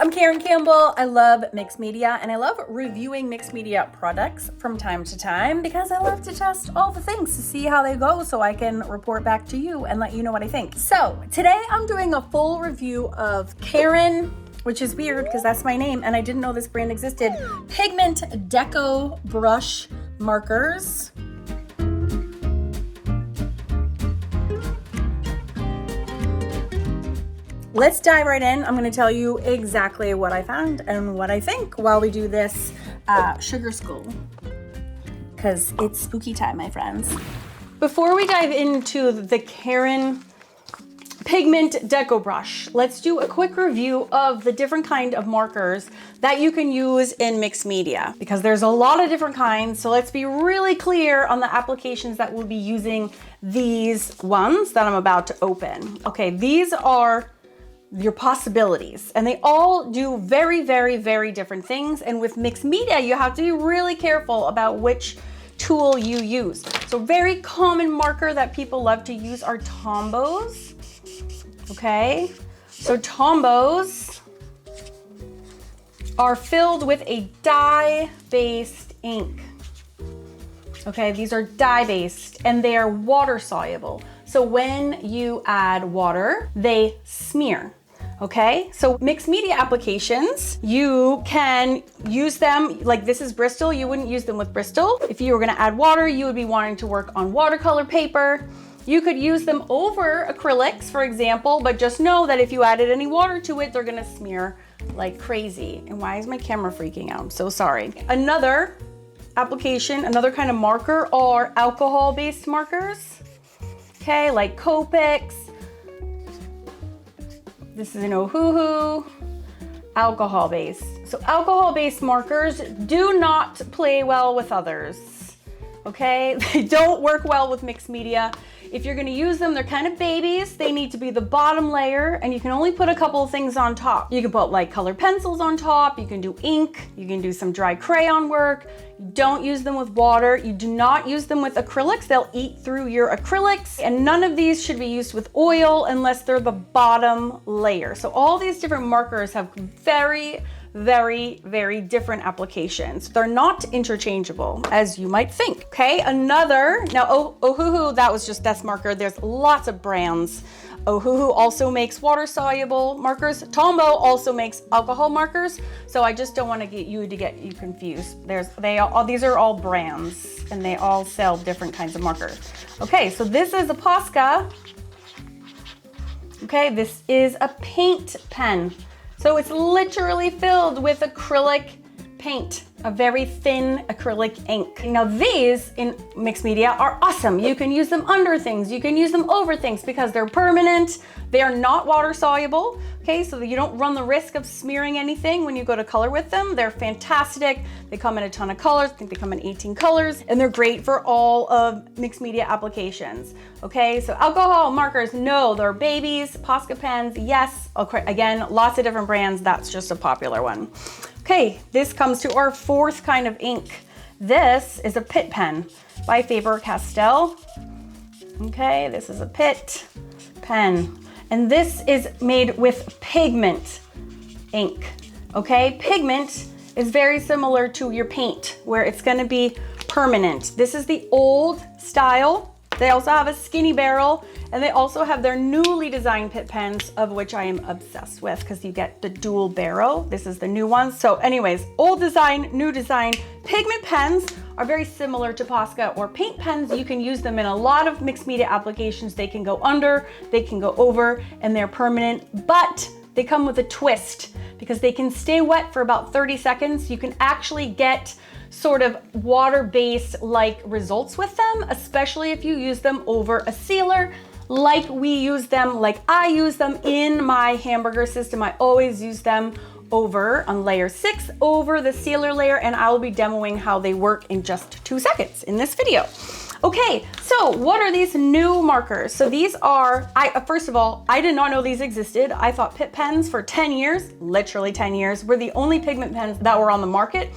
I'm Karin Campbell. I love mixed media and I love reviewing mixed media products from time to time because I love to test all the things to see how they go so I can report back to you and let you know what I think. So today I'm doing a full review of Karin, which is weird because that's my name and I didn't know this brand existed, Pigment Deco brush markers. Let's dive right in. I'm going to tell you exactly what I found and what I think while we do this sugar school, because it's spooky time, my friends. Before we dive into the Karin Pigment Deco brush, let's do a quick review of the different kind of markers that you can use in mixed media, because there's a lot of different kinds. So let's be really clear on the applications that we'll be using these ones that I'm about to open. Okay, these are your possibilities, and they all do very, very, very different things. And with mixed media, you have to be really careful about which tool you use. So very common marker that people love to use are Tombows. Okay, so Tombows are filled with a dye-based ink. Okay, these are dye-based and they are water soluble. So when you add water, they smear. Okay, so mixed media applications, you can use them, like this is Bristol, you wouldn't use them with Bristol. If you were gonna add water, you would be wanting to work on watercolor paper. You could use them over acrylics, for example, but just know that if you added any water to it, they're gonna smear like crazy. And why is my camera freaking out? I'm so sorry. Another application, another kind of marker are alcohol-based markers. Okay, like Copics. This is an Ohuhu, alcohol-based. So alcohol-based markers do not play well with others, okay? They don't work well with mixed media. If you're gonna use them, they're kind of babies. They need to be the bottom layer and you can only put a couple of things on top. You can put like colored pencils on top, you can do ink, you can do some dry crayon work. Don't use them with water. You do not use them with acrylics. They'll eat through your acrylics. And none of these should be used with oil unless they're the bottom layer. So all these different markers have very, very, very different applications. They're not interchangeable as you might think. Okay, another, now Ohuhu, that's marker. There's lots of brands. Ohuhu also makes water soluble markers. Tombows also makes alcohol markers. So I just don't want to get you confused. These are all brands and they all sell different kinds of markers. Okay, so this is a Posca. Okay, this is a paint pen. So it's literally filled with acrylic paint, a very thin acrylic ink. Now these in mixed media are awesome. You can use them under things, you can use them over things because they're permanent. They are not water soluble, okay? So that you don't run the risk of smearing anything when you go to color with them. They're fantastic. They come in a ton of colors. I think they come in 18 colors and they're great for all of mixed media applications. Okay, so alcohol markers, no, they're babies. Posca pens, yes. Okay, again, lots of different brands. That's just a popular one. Okay, this comes to our fourth kind of ink. This is a PITT pen by Faber-Castell. Okay, this is a PITT pen. And this is made with pigment ink. Okay, pigment is very similar to your paint where it's gonna be permanent. This is the old style. They also have a skinny barrel and they also have their newly designed PITT pens, of which I am obsessed with because you get the dual barrel. This is the new one. So anyways, old design, new design. Pigment pens are very similar to Posca or paint pens. You can use them in a lot of mixed media applications. They can go under, they can go over, and they're permanent, but they come with a twist because they can stay wet for about 30 seconds. You can actually get sort of water-based like results with them, especially if you use them over a sealer like we use them, like I use them in my hamburger system. I always use them over on layer 6 over the sealer layer, and I will be demoing how they work in just 2 seconds in this video. Okay, so what are these new markers? So these are, first of all, I did not know these existed. I thought PITT pens for 10 years, literally 10 years, were the only pigment pens that were on the market.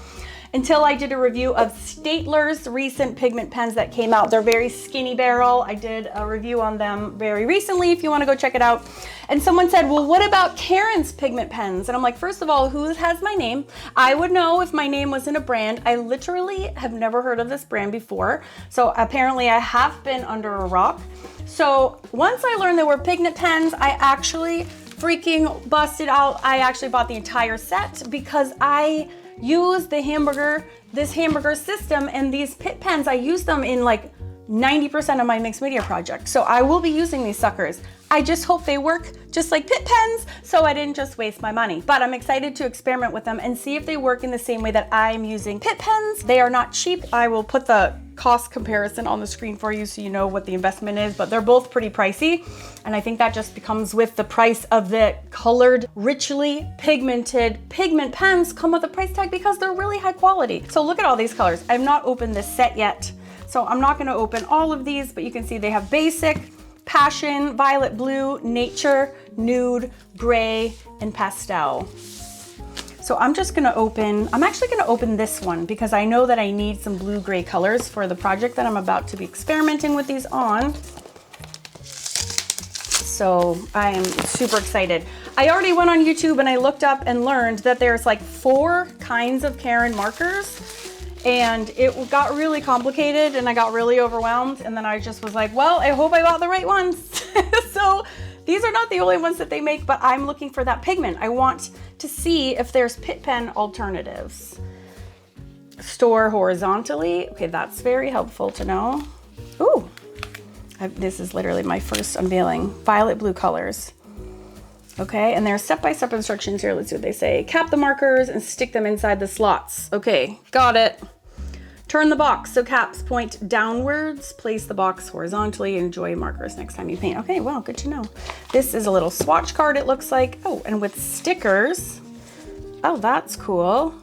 until I did a review of Staedtler's recent pigment pens that came out. They're very skinny barrel. I did a review on them very recently if you want to go check it out. And someone said, well, what about Karin's pigment pens? And I'm like, first of all, who has my name? I would know if my name was in a brand. I literally have never heard of this brand before. So apparently I have been under a rock. So once I learned there were pigment pens, I actually freaking busted out. I actually bought the entire set because I use this hamburger system, and these PITT pens, I use them in like 90% of my mixed media projects. So I will be using these suckers. I just hope they work just like PITT pens, so I didn't just waste my money. But I'm excited to experiment with them and see if they work in the same way that I'm using PITT pens. They are not cheap. I will put the cost comparison on the screen for you so you know what the investment is, but they're both pretty pricey. And I think that just becomes with the price of the colored, richly pigmented pigment pens come with a price tag because they're really high quality. So look at all these colors. I've not opened this set yet, so I'm not gonna open all of these, but you can see they have basic, passion, violet blue, nature, nude, gray, and pastel. So I'm actually gonna open this one because I know that I need some blue-gray colors for the project that I'm about to be experimenting with these on. So I am super excited. I already went on YouTube and I looked up and learned that there's like 4 kinds of Karin markers, and it got really complicated and I got really overwhelmed, and then I just was like, well, I hope I got the right ones. So these are not the only ones that they make, but I'm looking for that pigment. I want to see if there's PITT pen alternatives. Store horizontally. Okay, that's very helpful to know. Ooh, this is literally my first unveiling. Violet blue colors. Okay, and there's step-by-step instructions here. Let's see what they say. Cap the markers and stick them inside the slots. Okay, got it. Turn the box so caps point downwards. Place the box horizontally. Enjoy markers next time you paint. Okay, well, good to know. This is a little swatch card, it looks like. Oh, and with stickers. Oh, that's cool.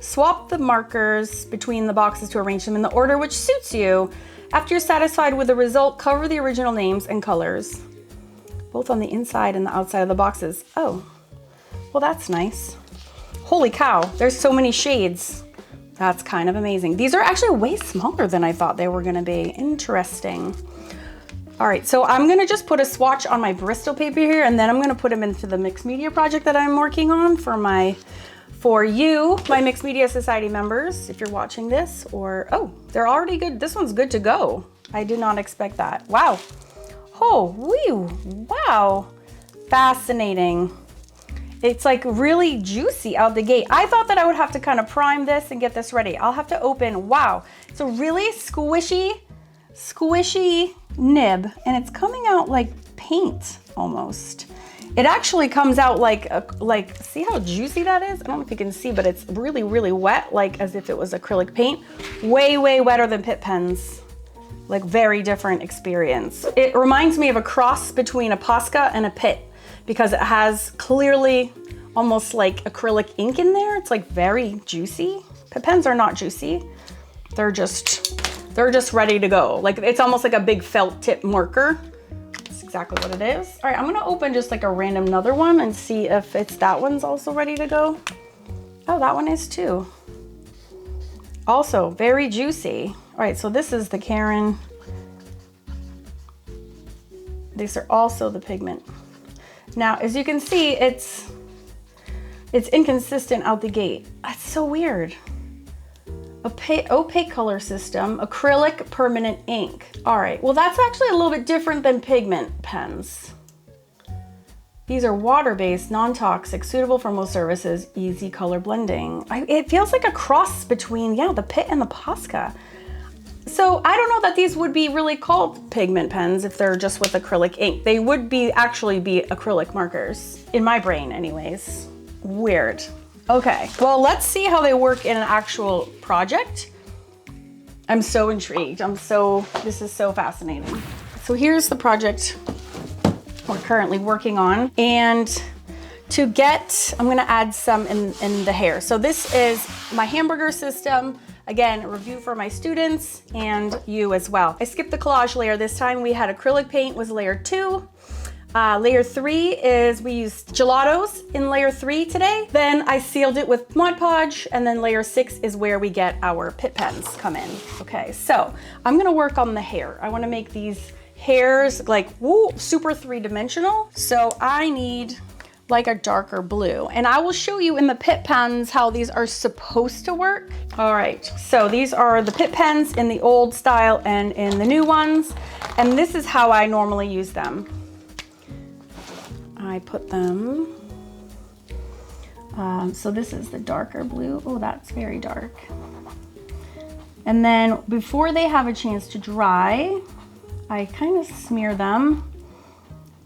Swap the markers between the boxes to arrange them in the order which suits you. After you're satisfied with the result, cover the original names and colors, both on the inside and the outside of the boxes. Oh, well, that's nice. Holy cow, there's so many shades. That's kind of amazing. These are actually way smaller than I thought they were gonna be. Interesting. All right, so I'm gonna just put a swatch on my Bristol paper here, and then I'm gonna put them into the mixed media project that I'm working on for you, my Mixed Media Society members, if you're watching this, or, oh, they're already good. This one's good to go. I did not expect that. Wow. Oh, whew, wow. Fascinating. It's like really juicy out the gate. I thought that I would have to kind of prime this and get this ready. I'll have to open, wow. It's a really squishy nib, and it's coming out like paint almost. It actually comes out like, see how juicy that is? I don't know if you can see, but it's really, really wet, like as if it was acrylic paint. Way, way wetter than PITT pens. Like very different experience. It reminds me of a cross between a Posca and a PITT, because it has clearly almost like acrylic ink in there. It's like very juicy. PITT pens are not juicy. They're just ready to go. Like it's almost like a big felt tip marker. That's exactly what it is. All right, I'm gonna open just like a random another one and see if that one's also ready to go. Oh, that one is too. Also very juicy. All right, so this is the Karin. These are also the pigment. Now, as you can see, it's inconsistent out the gate. That's so weird. Opaque color system, acrylic permanent ink. All right, well, that's actually a little bit different than pigment pens. These are water-based, non-toxic, suitable for most surfaces, easy color blending. It feels like a cross between, yeah, the PITT and the Posca. So I don't know that these would be really called pigment pens if they're just with acrylic ink. They would actually be acrylic markers, in my brain anyways. Weird. Okay, well, let's see how they work in an actual project. I'm so intrigued. This is so fascinating. So here's the project we're currently working on. And I'm gonna add some in the hair. So this is my hamburger system. Again, a review for my students and you as well. I skipped the collage layer this time. We had acrylic paint was layer 2. Layer 3 is, we used gelatos in layer 3 today. Then I sealed it with Mod Podge, and then layer 6 is where we get our PITT pens come in. Okay, so I'm gonna work on the hair. I wanna make these hairs like, woo, super three-dimensional. So I need like a darker blue. And I will show you in the PITT pens how these are supposed to work. All right, so these are the PITT pens in the old style and in the new ones. And this is how I normally use them. I put them, so this is the darker blue. Oh, that's very dark. And then before they have a chance to dry, I kind of smear them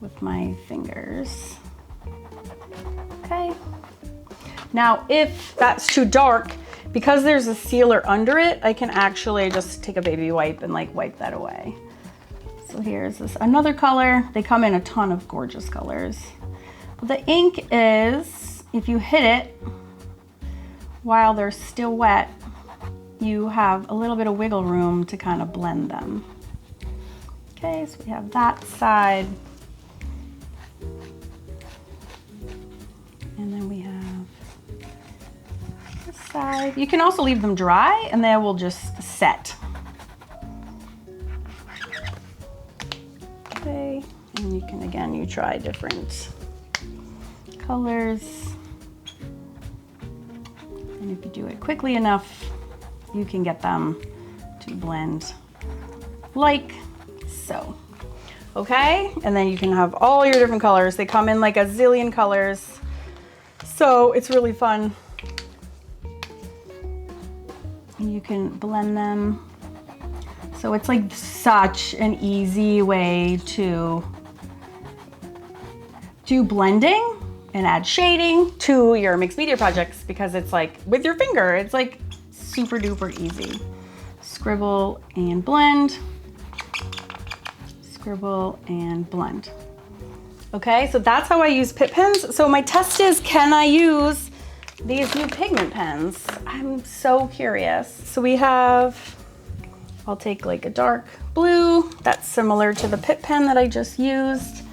with my fingers. Okay. Now, if that's too dark, because there's a sealer under it, I can actually just take a baby wipe and like wipe that away. So here's this another color. They come in a ton of gorgeous colors. But the ink is, if you hit it while they're still wet, you have a little bit of wiggle room to kind of blend them. Okay, so we have that side. And then we have this side. You can also leave them dry and they will just set. Okay, and you can, again, you try different colors. And if you do it quickly enough, you can get them to blend like so. Okay, and then you can have all your different colors. They come in like a zillion colors. So it's really fun. And you can blend them. So it's like such an easy way to do blending and add shading to your mixed media projects, because it's like with your finger, it's like super duper easy. Scribble and blend, scribble and blend. Okay, so that's how I use PITT pens. So my test is, can I use these new pigment pens? I'm so curious. So we have, I'll take like a dark blue that's similar to the PITT pen that I just used.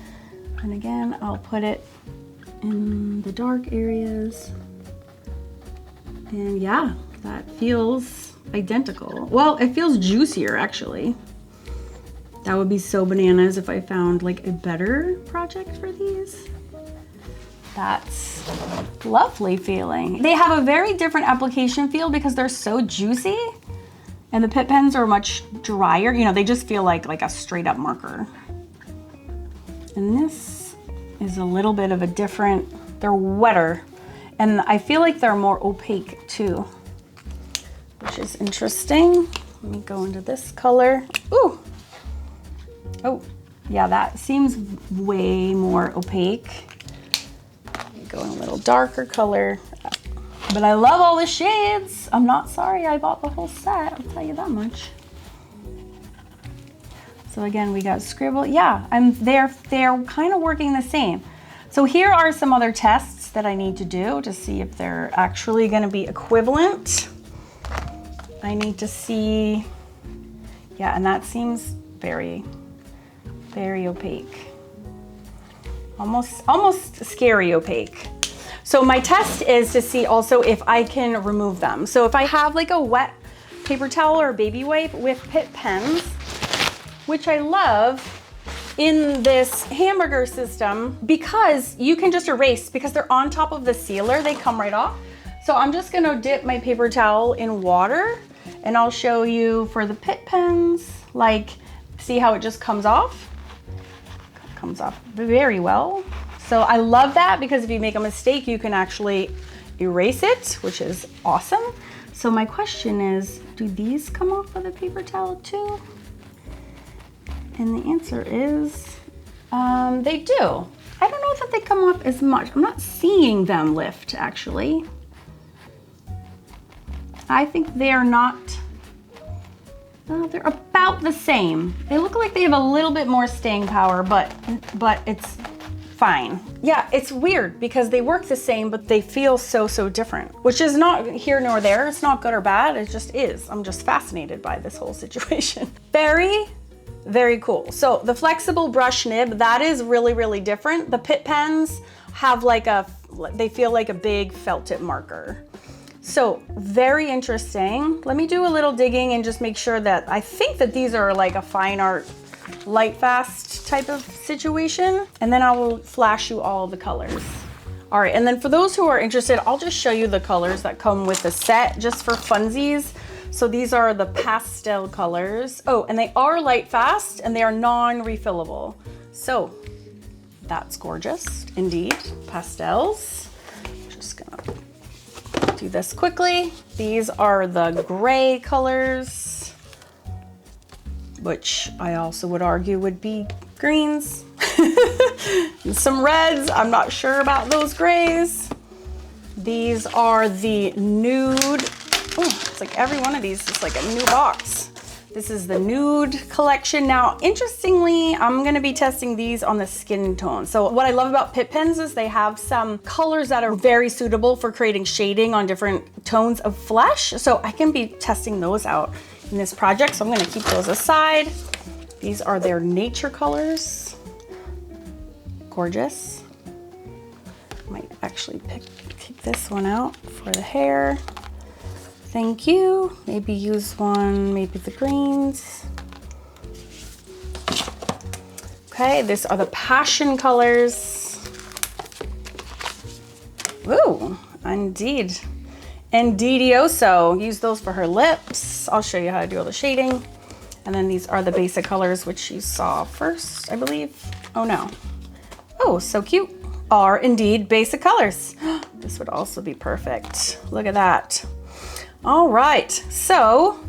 And again, I'll put it in the dark areas. And yeah, that feels identical. Well, it feels juicier actually. That would be so bananas if I found like a better project for these. That's lovely feeling. They have a very different application feel because they're so juicy. And the PITT pens are much drier. You know, they just feel like a straight up marker. And this is a little bit of a different, they're wetter. And I feel like they're more opaque too, which is interesting. Let me go into this color. Ooh. Oh, yeah, that seems way more opaque. Let me go in a little darker color. But I love all the shades. I'm not sorry I bought the whole set, I'll tell you that much. So again, we got scribble. Yeah, they're kind of working the same. So here are some other tests that I need to do to see if they're actually gonna be equivalent. I need to see, yeah, and that seems very, very opaque. Almost scary opaque. So my test is to see also if I can remove them. So if I have like a wet paper towel or baby wipe with PITT pens, which I love in this hamburger system, because you can just erase, because they're on top of the sealer, they come right off. So I'm just gonna dip my paper towel in water and I'll show you for the PITT pens, like, see how it just comes off? Comes off very well. So I love that because if you make a mistake, you can actually erase it, which is awesome. So my question is, do these come off with a paper towel too? And the answer is, they do. I don't know that they come off as much. I'm not seeing them lift actually. I think they are not, they're about the same. They look like they have a little bit more staying power, but it's fine. Yeah, it's weird because they work the same, but they feel so different, which is not here nor there. It's not good or bad, it just is. I'm just fascinated by this whole situation. Very Very cool. So the flexible brush nib, that is really, really different. The PITT pens have like they feel like a big felt tip marker. So very interesting. Let me do a little digging and just make sure that, I think that these are like a fine art light fast type of situation. And then I will flash you all the colors. All right, and then for those who are interested, I'll just show you the colors that come with the set just for funsies. So these are the pastel colors. Oh, and they are light fast and they are non-refillable. So that's gorgeous indeed. Pastels. Just gonna do this quickly. These are the gray colors, which I also would argue would be greens. And some reds. I'm not sure about those grays. These are the nude. Oh, it's like every one of these is like a new box. This is the nude collection. Now, interestingly, I'm gonna be testing these on the skin tone. So what I love about PITT pens is they have some colors that are very suitable for creating shading on different tones of flesh. So I can be testing those out in this project. So I'm gonna keep those aside. These are their nature colors. Gorgeous. Might actually pick this one out for the hair. Thank you. Maybe use one, maybe the greens. Okay, these are the passion colors. Ooh, indeed. Indeedioso. Use those for her lips. I'll show you how to do all the shading. And then these are the basic colors, which you saw first, I believe. Oh no. Oh, so cute. Are indeed basic colors. This would also be perfect. Look at that. All right, so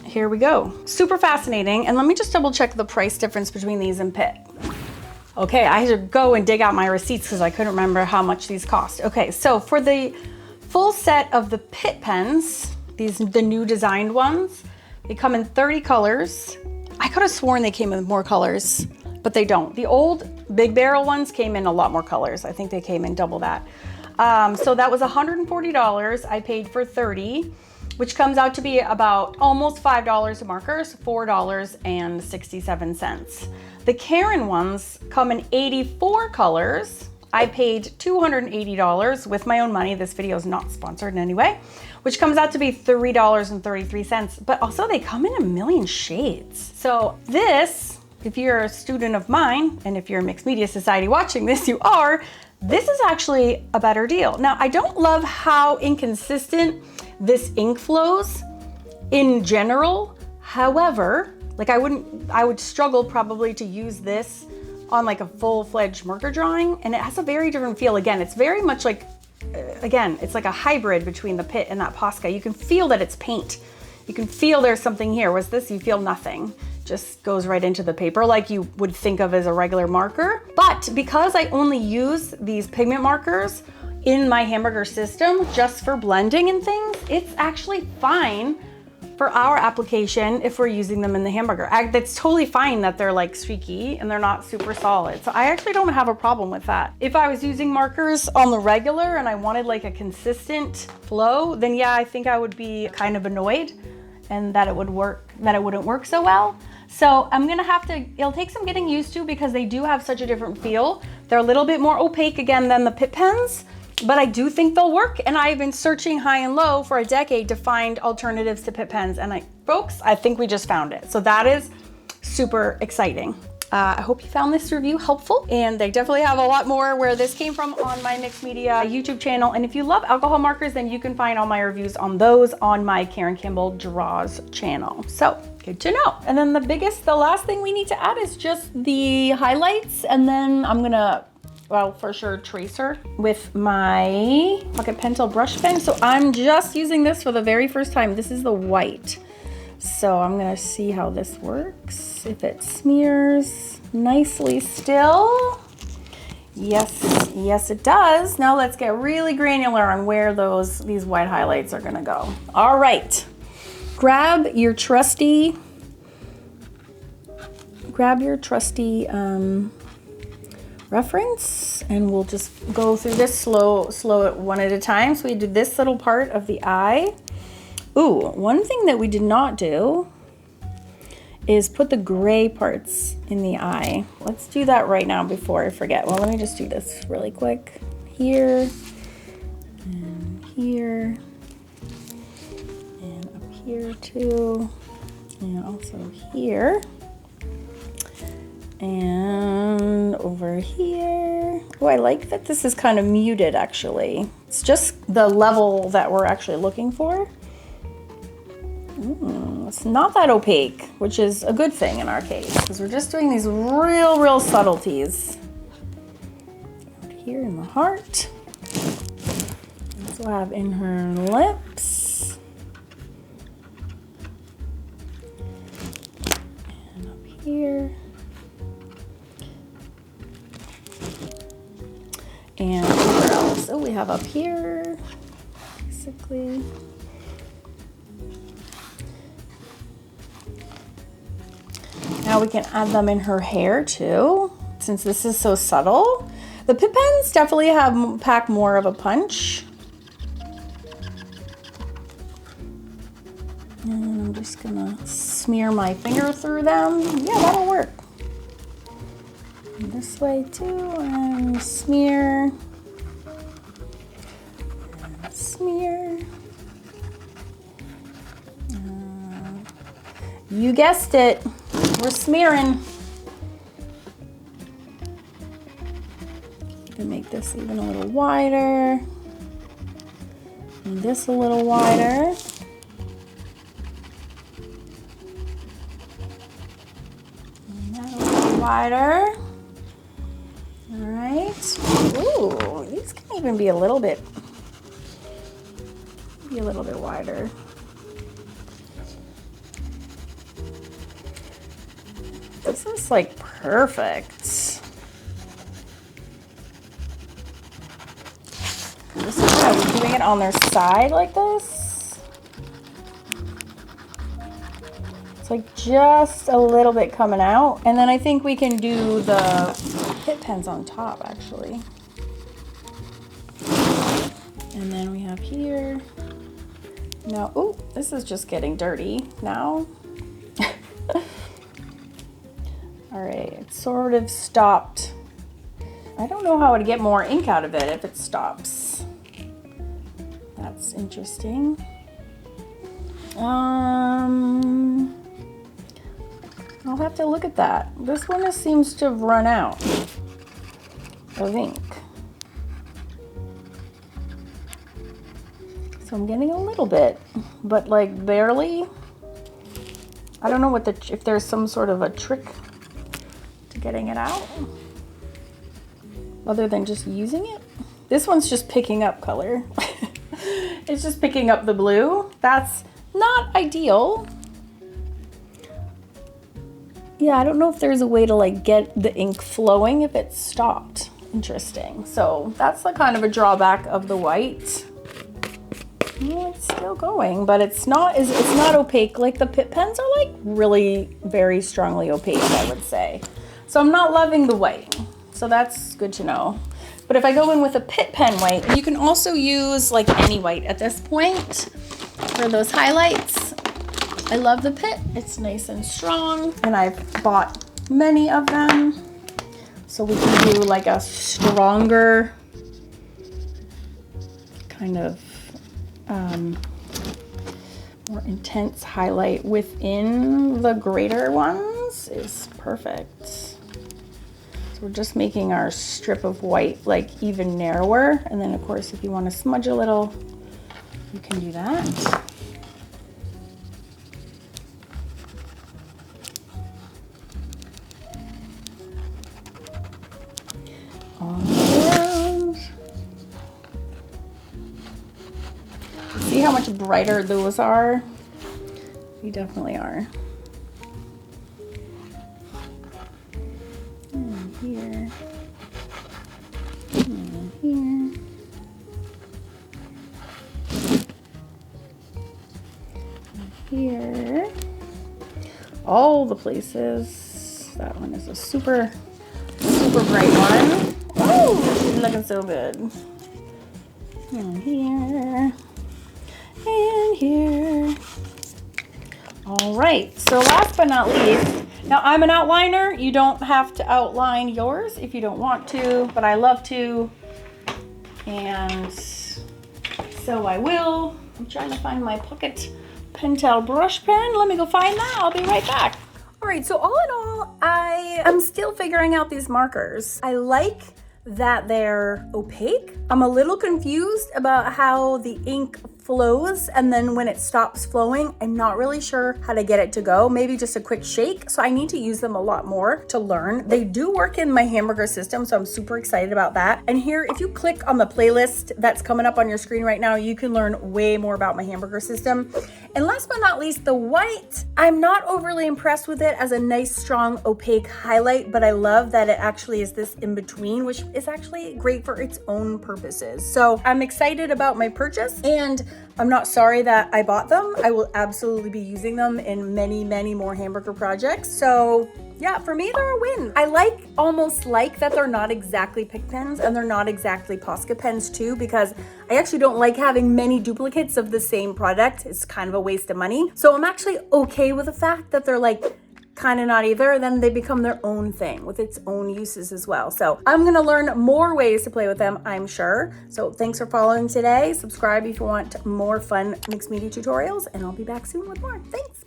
here we go. Super fascinating. And let me just double check the price difference between these and PITT. Okay, I had to go and dig out my receipts because I couldn't remember how much these cost. Okay, so for the full set of the PITT pens, the new designed ones, they come in 30 colors. I could have sworn they came in more colors, but they don't. The old big barrel ones came in a lot more colors. I think they came in double that. So that was $140. I paid for 30, which comes out to be about almost $5 a marker, so $4.67. The Karin ones come in 84 colors. I paid $280 with my own money. This video is not sponsored in any way, which comes out to be $3.33. But also they come in a million shades. So this, if you're a student of mine, and if you're a Mixed Media Society watching this, you are, this is actually a better deal. Now, I don't love how inconsistent this ink flows in general. However, like I would struggle probably to use this on like a full-fledged marker drawing, and it has a very different feel. Again, it's very much like, again, it's like a hybrid between the PITT and that Posca. You can feel that it's paint. You can feel there's something here. With this, you feel nothing. Just goes right into the paper like you would think of as a regular marker. But because I only use these pigment markers in my hamburger system just for blending and things, it's actually fine for our application if we're using them in the hamburger. That's totally fine that they're like streaky and they're not super solid. So I actually don't have a problem with that. If I was using markers on the regular and I wanted like a consistent flow, then yeah, I think I would be kind of annoyed and that it wouldn't work so well. So I'm gonna have to, it'll take some getting used to because they do have such a different feel. They're a little bit more opaque again than the PITT pens, but I do think they'll work. And I've been searching high and low for a decade to find alternatives to PITT pens. And folks, I think we just found it. So that is super exciting. I hope you found this review helpful, and they definitely have a lot more where this came from on my Mixed Media YouTube channel. And if you love alcohol markers, then you can find all my reviews on those on my Karin Campbell Draws channel. So good to know. And then the last thing we need to add is just the highlights. And then I'm gonna, well, for sure tracer with my Pocket Pentel brush pen. So I'm just using this for the very first time. This is the white. So I'm gonna see how this works. If it smears nicely still. Yes it does. Now let's get really granular on where these white highlights are gonna go. All right, grab your trusty reference, and we'll just go through this slow it one at a time. So we did this little part of the eye. Ooh, one thing that we did not do is put the gray parts in the eye. Let's do that right now before I forget. Well, let me just do this really quick. Here, and here, and up here too, and also here, and over here. Oh, I like that this is kind of muted actually. It's just the level that we're actually looking for. It's not that opaque, which is a good thing in our case, because we're just doing these real subtleties. Here in the heart. Also have in her lips. And up here. And where else? Oh, we have up here, basically. Now we can add them in her hair too, since this is so subtle. The PITT pens definitely pack more of a punch. And I'm just gonna smear my finger through them. Yeah, that'll work. And this way too, and smear. And smear. You guessed it. We're smearing. You can make this even a little wider. And this a little wider. And that a little wider. All right. Ooh, these can even be a little bit wider. This is like perfect. This is how we're doing it on their side like this. It's like just a little bit coming out. And then I think we can do the PITT pens on top actually. And then we have here. Now, ooh, this is just getting dirty now. All right, it sort of stopped. I don't know how to get more ink out of it if it stops. That's interesting. I'll have to look at that. This one seems to have run out of ink. So I'm getting a little bit, but like barely. I don't know if there's some sort of a trick to getting it out other than just using it. This one's just picking up color. It's just picking up the blue. That's not ideal. Yeah, I don't know if there's a way to like get the ink flowing if it's stopped. Interesting. So that's the kind of a drawback of the white. Well, it's still going, but it's not opaque. Like the PITT pens are like really very strongly opaque, I would say. So I'm not loving the white. So that's good to know. But if I go in with a PITT pen white, you can also use like any white at this point for those highlights. I love the PITT. It's nice and strong, and I've bought many of them. So we can do like a stronger kind of more intense highlight within the greater ones is perfect. So we're just making our strip of white like even narrower, and then of course if you want to smudge a little, you can do that. All around. See how much brighter those are? They definitely are. And here. And here. And here. All the places. That one is a super bright one. Oh, she's looking so good. And here. And here. All right, so last but not least, now I'm an outliner. You don't have to outline yours if you don't want to, but I love to. And so I will. I'm trying to find my pocket Pentel brush pen. Let me go find that. I'll be right back. All right, so all in all, I am still figuring out these markers. I like that they're opaque. I'm a little confused about how the ink flows, and then when it stops flowing, I'm not really sure how to get it to go. Maybe just a quick shake. So I need to use them a lot more to learn. They do work in my hamburger system, so I'm super excited about that. And here, if you click on the playlist that's coming up on your screen right now, you can learn way more about my hamburger system. And last but not least, the white, I'm not overly impressed with it as a nice, strong, opaque highlight, but I love that it actually is this in between, which is actually great for its own purposes. So I'm excited about my purchase, and I'm not sorry that I bought them. I will absolutely be using them in many, many more hamburger projects. So yeah, for me, they're a win. I almost like that they're not exactly PITT pens and they're not exactly Posca pens too, because I actually don't like having many duplicates of the same product. It's kind of a waste of money. So I'm actually okay with the fact that they're like kind of not either, then they become their own thing with its own uses as well. So I'm gonna learn more ways to play with them, I'm sure. So thanks for following today. Subscribe if you want more fun mixed media tutorials, and I'll be back soon with more. Thanks.